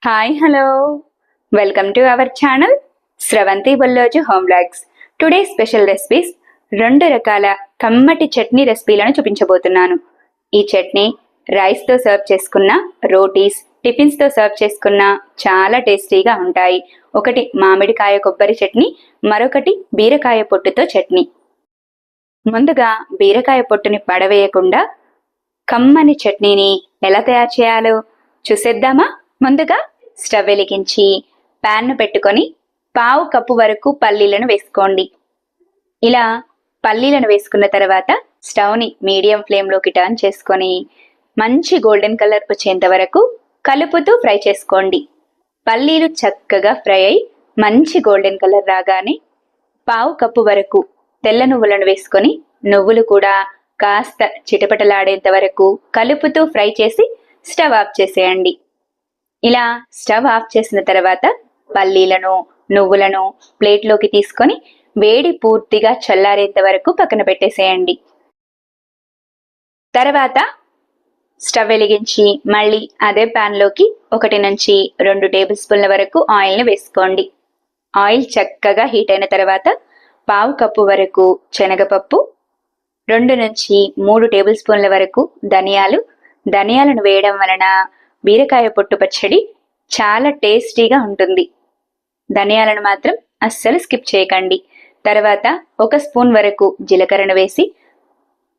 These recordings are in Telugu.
Hi hello welcome to our channel Sravanthi Bolloju home vlogs. Today special recipes 2 రకాల కమ్మటి చట్నీ రెసిపీలను చూపించబోతున్నాను. ఈ చట్నీ రైస్తో సర్వ్ చేసుకున్న, రోటీస్, టిఫిన్స్తో సర్వ్ చేసుకున్న చాలా టేస్టీగా ఉంటాయి. ఒకటి మామిడికాయ కొబ్బరి చట్నీ, మరొకటి బీరకాయ పొట్టుతో చట్నీ. ముందుగా బీరకాయ పొట్టుని పడవేయకుండా కమ్మని చట్నీని ఎలా తయారు చేయాలో చూసేద్దామా? ముందుగా స్టవ్ వెలిగించి ప్యాన్ను పెట్టుకొని 1/2 కప్పు వరకు పల్లీలను వేసుకోండి. ఇలా పల్లీలను వేసుకున్న తర్వాత స్టవ్ని మీడియం ఫ్లేమ్లోకి టర్న్ చేసుకొని మంచి గోల్డెన్ కలర్ వచ్చేంత వరకు కలుపుతూ ఫ్రై చేసుకోండి. పల్లీలు చక్కగా ఫ్రై అయి మంచి గోల్డెన్ కలర్ రాగానే 1/2 కప్పు వరకు తెల్ల నువ్వులను వేసుకొని నువ్వులు కూడా కాస్త చిటపటలాడేంత వరకు కలుపుతూ ఫ్రై చేసి స్టవ్ ఆఫ్ చేసేయండి. ఇలా స్టవ్ ఆఫ్ చేసిన తర్వాత పల్లీలను, నువ్వులను ప్లేట్లోకి తీసుకొని వేడి పూర్తిగా చల్లారేంత వరకు పక్కన పెట్టేసేయండి. తర్వాత స్టవ్ వెలిగించి మళ్ళీ అదే ప్యాన్లోకి 1 నుంచి 2 టేబుల్ స్పూన్ల వరకు ఆయిల్ని వేసుకోండి. ఆయిల్ చక్కగా హీట్ అయిన తర్వాత 1/2 కప్పు వరకు శనగపప్పు, 2 నుంచి 3 టేబుల్ స్పూన్ల వరకు ధనియాలను వేయడం వలన బీరకాయ పొట్టు పచ్చడి చాలా టేస్టీగా ఉంటుంది. ధనియాలను మాత్రం అస్సలు స్కిప్ చేయకండి. తర్వాత 1 స్పూన్ వరకు జీలకర్రను వేసి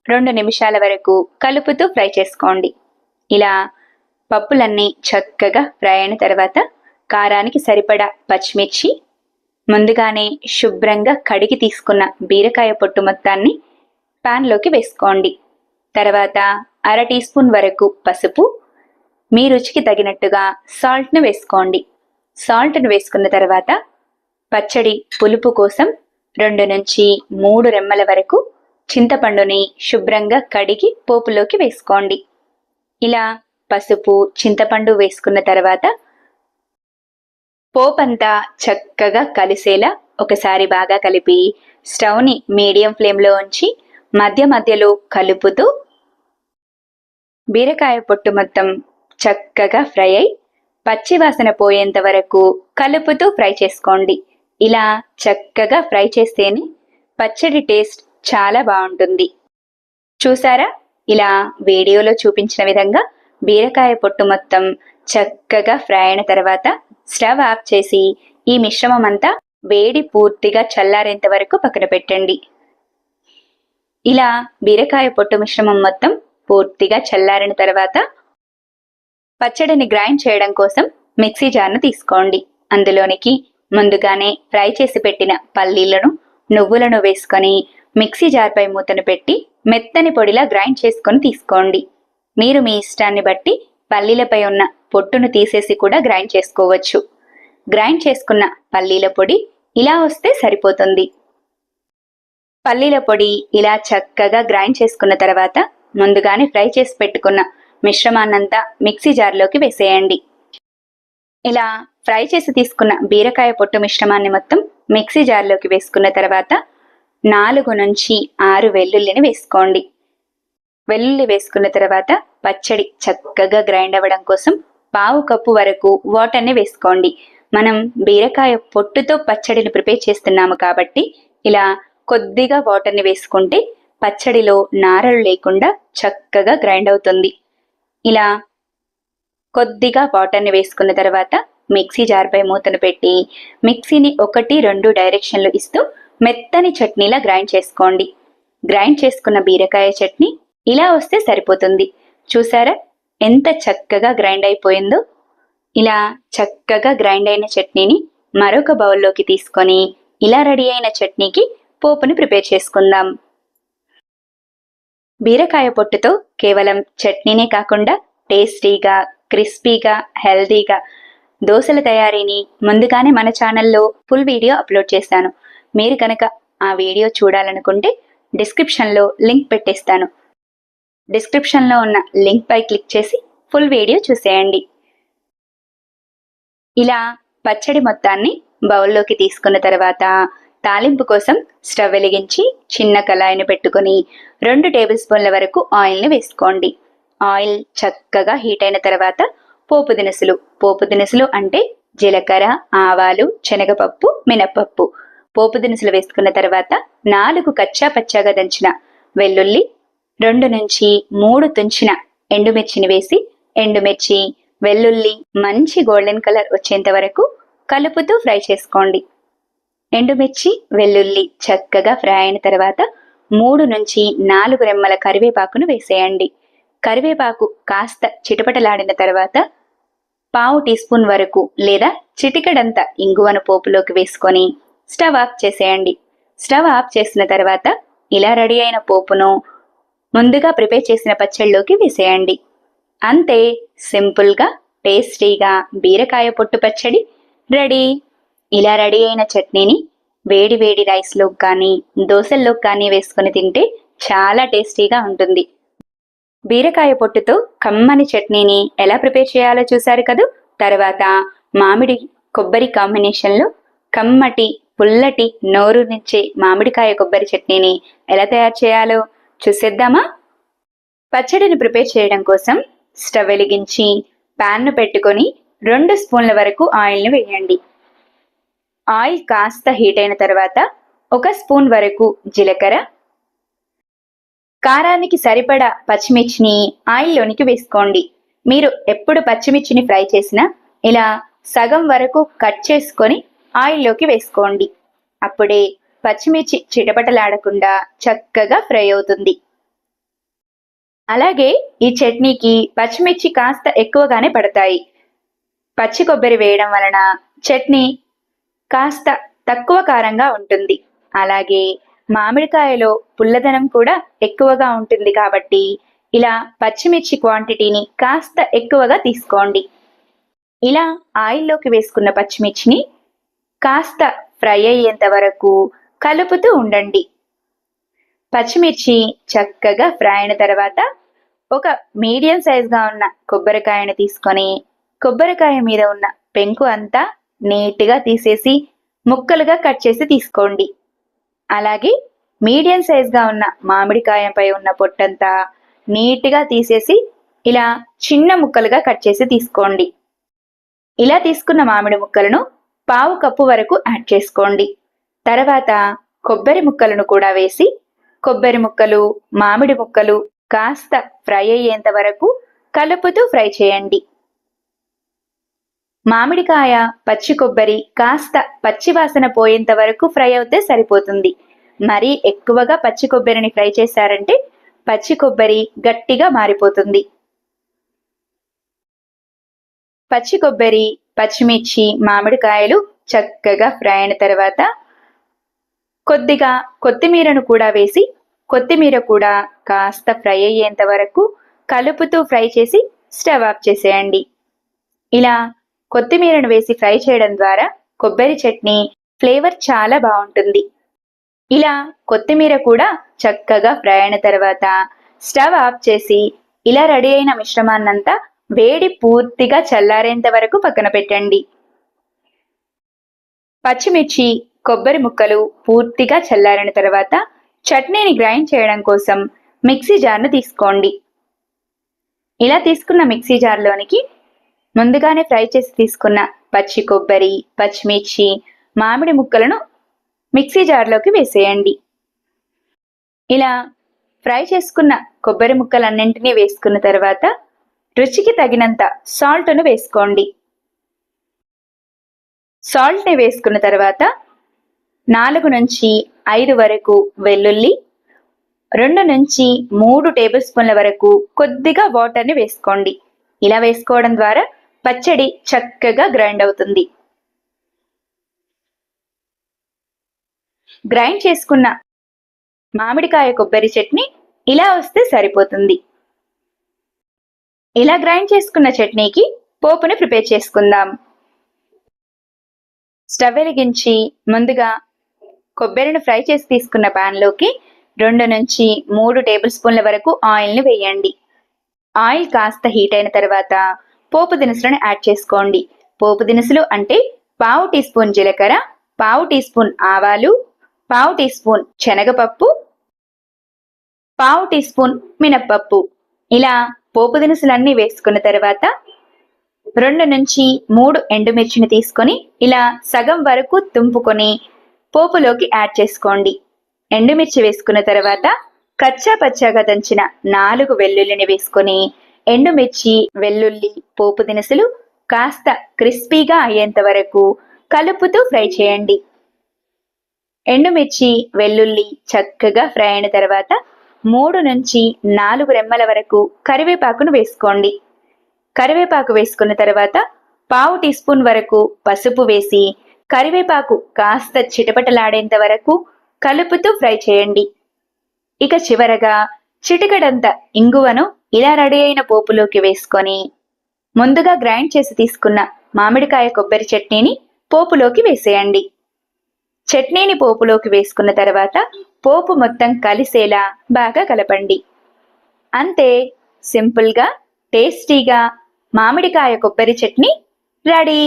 2 నిమిషాల వరకు కలుపుతూ ఫ్రై చేసుకోండి. ఇలా పప్పులన్నీ చక్కగా ఫ్రై అయిన తర్వాత కారానికి సరిపడా పచ్చిమిర్చి, ముందుగానే శుభ్రంగా కడిగి తీసుకున్న బీరకాయ పొట్టు మొత్తాన్ని ప్యాన్లోకి వేసుకోండి. తర్వాత 1/2 టీ స్పూన్ వరకు పసుపు, మీ రుచికి తగినట్టుగా సాల్ట్ను వేసుకోండి. సాల్ట్ను వేసుకున్న తర్వాత పచ్చడి పులుపు కోసం 2 నుంచి 3 రెమ్మల వరకు చింతపండుని శుభ్రంగా కడిగి పోపులోకి వేసుకోండి. ఇలా పసుపు, చింతపండు వేసుకున్న తర్వాత పోపంతా చక్కగా కలిసేలా ఒకసారి బాగా కలిపి స్టవ్ని మీడియం ఫ్లేమ్లో ఉంచి మధ్య మధ్యలో కలుపుతూ బీరకాయ పొట్టు మొత్తం చక్కగా ఫ్రై అయి పచ్చివాసన పోయేంత వరకు కలుపుతూ ఫ్రై చేసుకోండి. ఇలా చక్కగా ఫ్రై చేస్తేనే పచ్చడి టేస్ట్ చాలా బాగుంటుంది. చూసారా? ఇలా వీడియోలో చూపించిన విధంగా బీరకాయ పొట్టు మొత్తం చక్కగా ఫ్రై అయిన తర్వాత స్టవ్ ఆఫ్ చేసి ఈ మిశ్రమం అంతా వేడి పూర్తిగా చల్లారేంత వరకు పక్కన పెట్టండి. ఇలా బీరకాయ పొట్టు మిశ్రమం మొత్తం పూర్తిగా చల్లారిన తర్వాత పచ్చడిని గ్రైండ్ చేయడం కోసం మిక్సీ జార్ను తీసుకోండి. అందులోనికి ముందుగానే ఫ్రై చేసి పెట్టిన పల్లీలను, నువ్వులను వేసుకొని మిక్సీ జార్పై మూతను పెట్టి మెత్తని పొడిలా గ్రైండ్ చేసుకొని తీసుకోండి. మీరు మీ ఇష్టాన్ని బట్టి పల్లీలపై ఉన్న పొట్టును తీసేసి కూడా గ్రైండ్ చేసుకోవచ్చు. గ్రైండ్ చేసుకున్న పల్లీల పొడి ఇలా వస్తే సరిపోతుంది. పల్లీల పొడి ఇలా చక్కగా గ్రైండ్ చేసుకున్న తర్వాత ముందుగానే ఫ్రై చేసి పెట్టుకున్న మిశ్రమాన్నంతా మిక్సీ జార్లోకి వేసేయండి. ఇలా ఫ్రై చేసి తీసుకున్న బీరకాయ పొట్టు మిశ్రమాన్ని మొత్తం మిక్సీ జార్లోకి వేసుకున్న తర్వాత 4 నుంచి 6 వెల్లుల్లిని వేసుకోండి. వెల్లుల్లి వేసుకున్న తర్వాత పచ్చడి చక్కగా గ్రైండ్ అవ్వడం కోసం 1/2 కప్పు వరకు వాటర్ని వేసుకోండి. మనం బీరకాయ పొట్టుతో పచ్చడిని ప్రిపేర్ చేస్తున్నాము కాబట్టి ఇలా కొద్దిగా వాటర్ని వేసుకుంటే పచ్చడిలో నారలు లేకుండా చక్కగా గ్రైండ్ అవుతుంది. ఇలా కొద్దిగా వాటర్ని వేసుకున్న తర్వాత మిక్సీ జార్పై మూతను పెట్టి మిక్సీని 1-2 డైరెక్షన్లు ఇస్తూ మెత్తని చట్నీలా గ్రైండ్ చేసుకోండి. గ్రైండ్ చేసుకున్న బీరకాయ చట్నీ ఇలా వస్తే సరిపోతుంది. చూసారా ఎంత చక్కగా గ్రైండ్ అయిపోయిందో? ఇలా చక్కగా గ్రైండ్ అయిన చట్నీని మరొక బౌల్లోకి తీసుకొని ఇలా రెడీ అయిన చట్నీకి పోపుని ప్రిపేర్ చేసుకుందాం. బీరకాయ పొట్టుతో కేవలం చట్నీనే కాకుండా టేస్టీగా, క్రిస్పీగా, హెల్దీగా దోశల తయారీని ముందుగానే మన ఛానల్లో ఫుల్ వీడియో అప్లోడ్ చేశాను. మీరు కనుక ఆ వీడియో చూడాలనుకుంటే డిస్క్రిప్షన్లో లింక్ పెట్టేస్తాను. డిస్క్రిప్షన్లో ఉన్న లింక్ పై క్లిక్ చేసి ఫుల్ వీడియో చూసేయండి. ఇలా పచ్చడి మొత్తాన్ని బౌల్లోకి తీసుకున్న తర్వాత తాలింపు కోసం స్టవ్ వెలిగించి చిన్న కళాయిని పెట్టుకొని 2 టేబుల్ స్పూన్ల వరకు ఆయిల్ని వేసుకోండి. ఆయిల్ చక్కగా హీట్ అయిన తర్వాత పోపు దినుసులు అంటే జీలకర్ర, ఆవాలు, శనగపప్పు, మినపప్పు. పోపు దినుసులు వేసుకున్న తర్వాత 4 కచ్చా పచ్చాగా దంచిన వెల్లుల్లి, 2 నుంచి 3 తుంచిన ఎండుమిర్చిని వేసి ఎండుమిర్చి, వెల్లుల్లి మంచి గోల్డెన్ కలర్ వచ్చేంత వరకు కలుపుతూ ఫ్రై చేసుకోండి. ఎండుమిర్చి, వెల్లుల్లి చక్కగా ఫ్రై అయిన తర్వాత 3 నుంచి 4 రెమ్మల కరివేపాకును వేసేయండి. కరివేపాకు కాస్త చిటపటలాడిన తర్వాత పావు టీ స్పూన్ వరకు లేదా చిటికెడంత ఇంగువను పోపులోకి వేసుకొని స్టవ్ ఆఫ్ చేసేయండి. స్టవ్ ఆఫ్ చేసిన తర్వాత ఇలా రెడీ అయిన పోపును ముందుగా ప్రిపేర్ చేసిన పచ్చళ్ళలోకి వేసేయండి. అంతే, సింపుల్గా టేస్టీగా బీరకాయ పొట్టు పచ్చడి రెడీ. ఇలా రెడీ అయిన చట్నీని వేడి వేడి రైస్లోకి కానీ దోశల్లోకి కానీ వేసుకుని తింటే చాలా టేస్టీగా ఉంటుంది. బీరకాయ పొట్టుతో కమ్మని చట్నీని ఎలా ప్రిపేర్ చేయాలో చూశారు కదూ. తర్వాత మామిడి కొబ్బరి కాంబినేషన్లో కమ్మటి పుల్లటి నోరునిచ్చే మామిడికాయ కొబ్బరి చట్నీని ఎలా తయారు చేయాలో చూసేద్దామా? పచ్చడిని ప్రిపేర్ చేయడం కోసం స్టవ్ వెలిగించి ప్యాన్ను పెట్టుకొని 2 స్పూన్ల వరకు ఆయిల్ని వేయండి. ఆయిల్ కాస్త హీట్ అయిన తర్వాత 1 స్పూన్ వరకు జీలకర్ర, కారానికి సరిపడా పచ్చిమిర్చిని ఆయిల్లోనికి వేసుకోండి. మీరు ఎప్పుడు పచ్చిమిర్చిని ఫ్రై చేసినా ఇలా సగం వరకు కట్ చేసుకొని ఆయిల్లోకి వేసుకోండి. అప్పుడే పచ్చిమిర్చి చిటపటలాడకుండా చక్కగా ఫ్రై అవుతుంది. అలాగే ఈ చట్నీకి పచ్చిమిర్చి కాస్త ఎక్కువగానే పడతాయి. పచ్చి కొబ్బరి వేయడం వలన చట్నీ కాస్త తక్కువ కారంగా ఉంటుంది. అలాగే మామిడికాయలో పుల్లదనం కూడా ఎక్కువగా ఉంటుంది కాబట్టి ఇలా పచ్చిమిర్చి క్వాంటిటీని కాస్త ఎక్కువగా తీసుకోండి. ఇలా ఆయిల్లోకి వేసుకున్న పచ్చిమిర్చిని కాస్త ఫ్రై అయ్యేంత వరకు కలుపుతూ ఉండండి. పచ్చిమిర్చి చక్కగా ఫ్రై అయిన తర్వాత ఒక మీడియం సైజుగా ఉన్న కొబ్బరికాయను తీసుకొని కొబ్బరికాయ మీద ఉన్న పెంకు అంతా నీట్గా తీసేసి ముక్కలుగా కట్ చేసి తీసుకోండి. అలాగే మీడియం సైజుగా ఉన్న మామిడికాయపై ఉన్న పొట్టంతా నీట్గా తీసేసి ఇలా చిన్న ముక్కలుగా కట్ చేసి తీసుకోండి. ఇలా తీసుకున్న మామిడి ముక్కలను పావు కప్పు వరకు యాడ్ చేసుకోండి. తర్వాత కొబ్బరి ముక్కలను కూడా వేసి కొబ్బరి ముక్కలు, మామిడి ముక్కలు కాస్త ఫ్రై అయ్యేంత వరకు కలుపుతూ ఫ్రై చేయండి. మామిడికాయ, పచ్చి కొబ్బరి కాస్త పచ్చి వాసన పోయేంత వరకు ఫ్రై అవుతే సరిపోతుంది. మరీ ఎక్కువగా పచ్చి కొబ్బరిని ఫ్రై చేశారంటే పచ్చి కొబ్బరి గట్టిగా మారిపోతుంది. పచ్చి కొబ్బరి, పచ్చిమిర్చి, మామిడికాయలు చక్కగా ఫ్రై అయిన తర్వాత కొద్దిగా కొత్తిమీరను కూడా వేసి కొత్తిమీర కూడా కాస్త ఫ్రై అయ్యేంత వరకు కలుపుతూ ఫ్రై చేసి స్టవ్ ఆఫ్ చేసేయండి. ఇలా కొత్తిమీరను వేసి ఫ్రై చేయడం ద్వారా కొబ్బరి చట్నీ ఫ్లేవర్ చాలా బాగుంటుంది. ఇలా కొత్తిమీర కూడా చక్కగా ఫ్రై అయిన తర్వాత స్టవ్ ఆఫ్ చేసి ఇలా రెడీ అయిన మిశ్రమాన్నంతా వేడి పూర్తిగా చల్లారేంత వరకు పక్కన పెట్టండి. పచ్చిమిర్చి, కొబ్బరి ముక్కలు పూర్తిగా చల్లారిన తర్వాత చట్నీని గ్రైండ్ చేయడం కోసం మిక్సీ జార్ను తీసుకోండి. ఇలా తీసుకున్న మిక్సీ జార్లోనికి ముందుగానే ఫ్రై చేసి తీసుకున్న పచ్చి కొబ్బరి, పచ్చిమిర్చి, మామిడి ముక్కలను మిక్సీ జార్లోకి వేసేయండి. ఇలా ఫ్రై చేసుకున్న కొబ్బరి ముక్కలన్నింటినీ వేసుకున్న తర్వాత రుచికి తగినంత సాల్ట్ను వేసుకోండి. సాల్ట్ని వేసుకున్న తర్వాత 4 నుంచి 5 వరకు వెల్లుల్లి, 2 నుంచి 3 టేబుల్ స్పూన్ల వరకు కొద్దిగా వాటర్ని వేసుకోండి. ఇలా వేసుకోవడం ద్వారా పచ్చడి చక్కగా గ్రైండ్ అవుతుంది. గ్రైండ్ చేసుకున్న మామిడికాయ కొబ్బరి చట్నీ ఇలా వస్తే సరిపోతుంది. ఇలా గ్రైండ్ చేసుకున్న చట్నీకి పోపును ప్రిపేర్ చేసుకుందాం. స్టవ్ వెలిగించి ముందుగా కొబ్బరిని ఫ్రై చేసి తీసుకున్న ప్యాన్లోకి 2 నుంచి 3 టేబుల్ స్పూన్ల వరకు ఆయిల్ని వేయండి. ఆయిల్ కాస్త హీట్ అయిన తర్వాత పోపు దినుసులను యాడ్ చేసుకోండి. పోపు దినుసులు అంటే పావు టీ స్పూన్ జీలకర్ర, పావు టీ స్పూన్ ఆవాలు, పావు టీ స్పూన్ శనగపప్పు, పావు టీ స్పూన్ మినప్పప్పు. ఇలా పోపు దినుసులన్నీ వేసుకున్న తర్వాత 2 నుంచి 3 ఎండుమిర్చిని తీసుకొని ఇలా సగం వరకు తుంపుకొని పోపులోకి యాడ్ చేసుకోండి. ఎండుమిర్చి వేసుకున్న తర్వాత కచ్చా పచ్చాగా దంచిన 4 వెల్లుల్లిని వేసుకొని ఎండుమిర్చి, వెల్లుల్లి, పోపు దినుసులు కాస్త క్రిస్పీగా అయ్యేంత వరకు కలుపుతూ ఫ్రై చేయండి. ఎండుమిర్చి, వెల్లుల్లి చక్కగా ఫ్రై అయిన తర్వాత 3 నుంచి 4 రెమ్మల వరకు కరివేపాకును వేసుకోండి. కరివేపాకు వేసుకున్న తర్వాత పావు టీ స్పూన్ వరకు పసుపు వేసి కరివేపాకు కాస్త చిటపటలాడేంత వరకు కలుపుతూ ఫ్రై చేయండి. ఇక చివరగా చిటికెడంత ఇంగువను ఇలా రెడీ అయిన పోపులోకి వేసుకొని ముందుగా గ్రైండ్ చేసి తీసుకున్న మామిడికాయ కొబ్బరి చట్నీని పోపులోకి వేసేయండి. చట్నీని పోపులోకి వేసుకున్న తర్వాత పోపు మొత్తం కలిసేలా బాగా కలపండి. అంతే, సింపుల్గా టేస్టీగా మామిడికాయ కొబ్బరి చట్నీ రెడీ.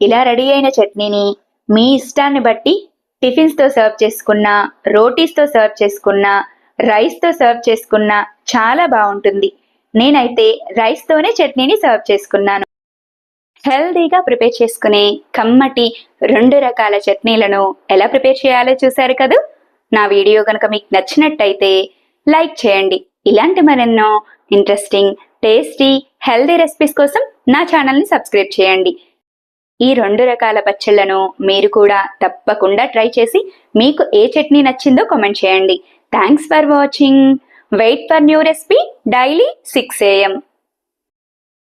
ఇలా రెడీ అయిన చట్నీని మీ ఇష్టాన్ని బట్టి టిఫిన్స్తో సర్వ్ చేసుకున్నా, రోటీస్తో సర్వ్ చేసుకున్నా, రైస్తో సర్వ్ చేసుకున్నా చాలా బాగుంటుంది. నేనైతే రైస్తోనే చట్నీని సర్వ్ చేసుకున్నాను. హెల్దీగా ప్రిపేర్ చేసుకునే కమ్మటి 2 రకాల చట్నీలను ఎలా ప్రిపేర్ చేయాలో చూశారు కదూ. నా వీడియో కనుక మీకు నచ్చినట్టయితే లైక్ చేయండి. ఇలాంటి మరెన్నో ఇంట్రెస్టింగ్, టేస్టీ, హెల్దీ రెసిపీస్ కోసం నా ఛానల్ని సబ్స్క్రైబ్ చేయండి. ఈ 2 రకాల పచ్చళ్లను మీరు కూడా తప్పకుండా ట్రై చేసి మీకు ఏ చట్నీ నచ్చిందో కామెంట్ చేయండి. Thanks for watching. Wait for new recipe daily 6 AM.